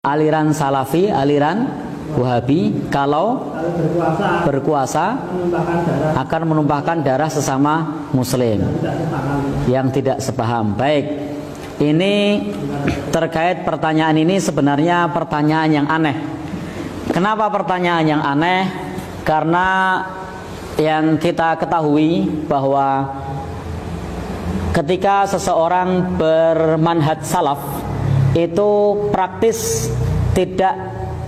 aliran Salafi, aliran Wahabi kalau berkuasa akan menumpahkan darah sesama Muslim yang tidak sepaham. Baik, ini terkait pertanyaan ini sebenarnya pertanyaan yang aneh. Kenapa pertanyaan yang aneh? Karena yang kita ketahui bahwa ketika seseorang bermanhaj salaf itu praktis tidak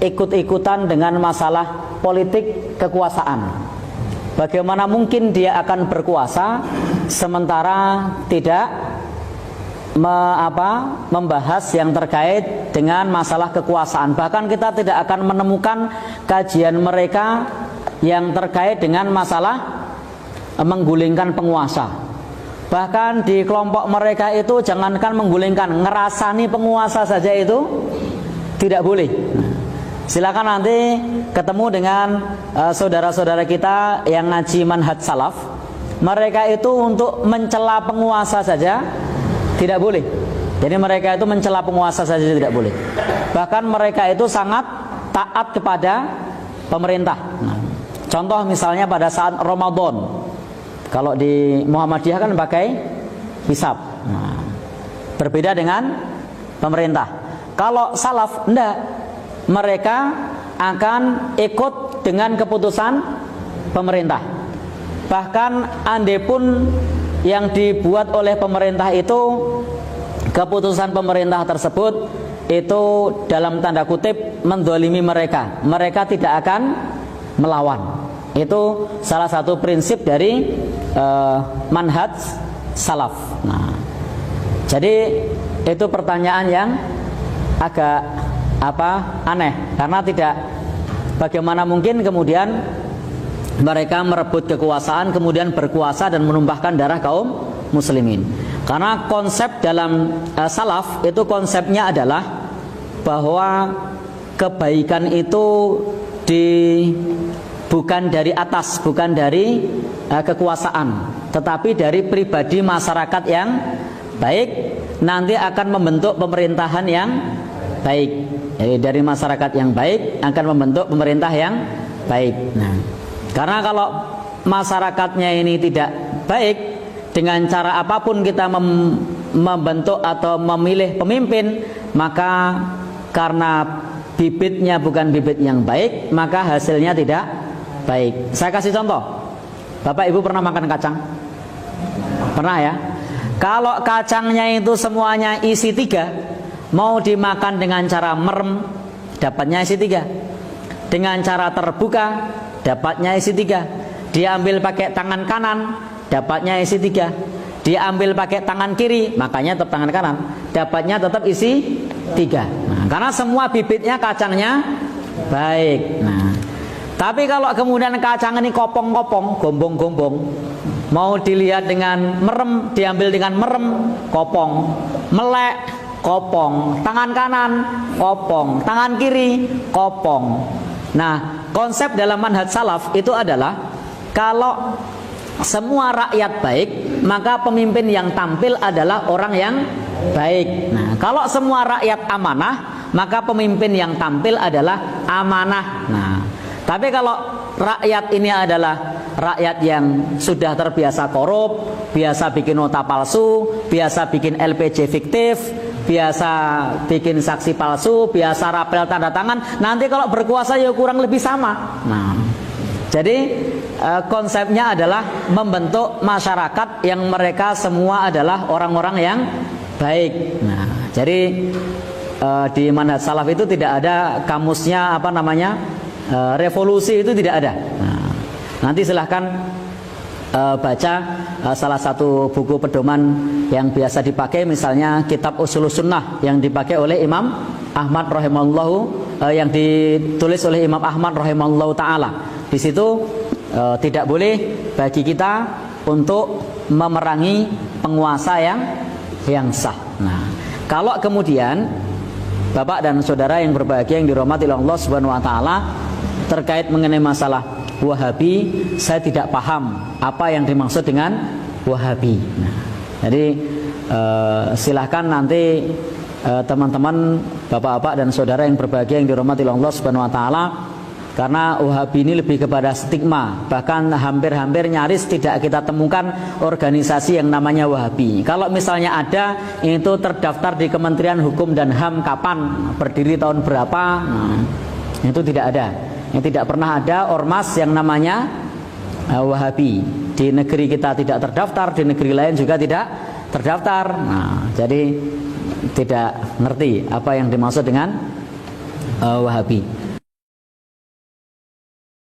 ikut-ikutan dengan masalah politik kekuasaan. Bagaimana mungkin dia akan berkuasa sementara tidak membahas yang terkait dengan masalah kekuasaan. Bahkan kita tidak akan menemukan kajian mereka yang terkait dengan masalah menggulingkan penguasa. Bahkan di kelompok mereka itu jangankan menggulingkan, ngerasani penguasa saja itu tidak boleh. Silakan nanti ketemu dengan saudara-saudara kita yang ngaji manhaj salaf. Mereka itu untuk mencela penguasa saja tidak boleh. Jadi mereka itu mencela penguasa saja tidak boleh. Bahkan mereka itu sangat taat kepada pemerintah. Contoh misalnya pada saat Ramadan, kalau di Muhammadiyah kan pakai hisab. Berbeda dengan pemerintah. Kalau salaf enggak, mereka akan ikut dengan keputusan pemerintah. Bahkan andai pun yang dibuat oleh pemerintah itu, keputusan pemerintah tersebut itu dalam tanda kutip mendolimi mereka, mereka tidak akan melawan. Itu salah satu prinsip dari manhaj salaf. Jadi itu pertanyaan yang agak aneh, karena tidak, bagaimana mungkin kemudian mereka merebut kekuasaan kemudian berkuasa dan menumpahkan darah kaum muslimin. Karena konsep dalam salaf itu konsepnya adalah bahwa kebaikan itu bukan dari atas, bukan dari kekuasaan, tetapi dari pribadi masyarakat yang baik nanti akan membentuk pemerintahan yang baik. Jadi dari masyarakat yang baik akan membentuk pemerintah yang baik. Karena kalau masyarakatnya ini tidak baik, dengan cara apapun kita membentuk atau memilih pemimpin, maka karena bibitnya bukan bibit yang baik, maka hasilnya tidak baik. Saya kasih contoh. Bapak Ibu pernah makan kacang? Pernah ya? Kalau kacangnya itu semuanya isi 3, mau dimakan dengan cara merem, dapatnya isi 3. Dengan cara terbuka, dapatnya isi 3. Diambil pakai tangan kanan, dapatnya isi 3. Diambil pakai tangan kiri, makanya tetap tangan kanan, dapatnya tetap isi 3. Karena semua bibitnya kacangnya baik. Tapi kalau kemudian kacang ini kopong-kopong, gombong-gombong, mau dilihat dengan merem, diambil dengan merem, kopong, melek, kopong, tangan kanan, kopong, tangan kiri, kopong. Konsep dalam manhaj salaf itu adalah kalau semua rakyat baik, maka pemimpin yang tampil adalah orang yang baik. Kalau semua rakyat amanah, maka pemimpin yang tampil adalah amanah. Tapi kalau rakyat ini adalah rakyat yang sudah terbiasa korup, biasa bikin nota palsu, biasa bikin LPG fiktif, biasa bikin saksi palsu, biasa rapel tanda tangan, nanti kalau berkuasa ya kurang lebih sama. Jadi konsepnya adalah membentuk masyarakat yang mereka semua adalah orang-orang yang baik. Jadi di manhaj salaf itu tidak ada kamusnya revolusi, itu tidak ada. Nanti silahkan baca salah satu buku pedoman yang biasa dipakai, misalnya kitab Ushulus Sunnah yang dipakai oleh Imam Ahmad rahimahullahu, yang ditulis oleh Imam Ahmad rahimahullahu taala. Di situ tidak boleh bagi kita untuk memerangi penguasa yang sah. Kalau kemudian Bapak dan saudara yang berbahagia yang dirahmati Allah Subhanahu wa taala, terkait mengenai masalah Wahabi, saya tidak paham apa yang dimaksud dengan Wahabi. Jadi silahkan nanti teman-teman, bapak-bapak dan saudara yang berbahagia yang dirahmati Allah Subhanahu wa taala, karena Wahabi ini lebih kepada stigma, bahkan hampir-hampir nyaris tidak kita temukan organisasi yang namanya Wahabi. Kalau misalnya ada, itu terdaftar di Kementerian Hukum dan HAM kapan, berdiri tahun berapa, itu tidak ada. Yang tidak pernah ada ormas yang namanya Wahabi. Di negeri kita tidak terdaftar, di negeri lain juga tidak terdaftar. Jadi tidak ngerti apa yang dimaksud dengan Wahabi.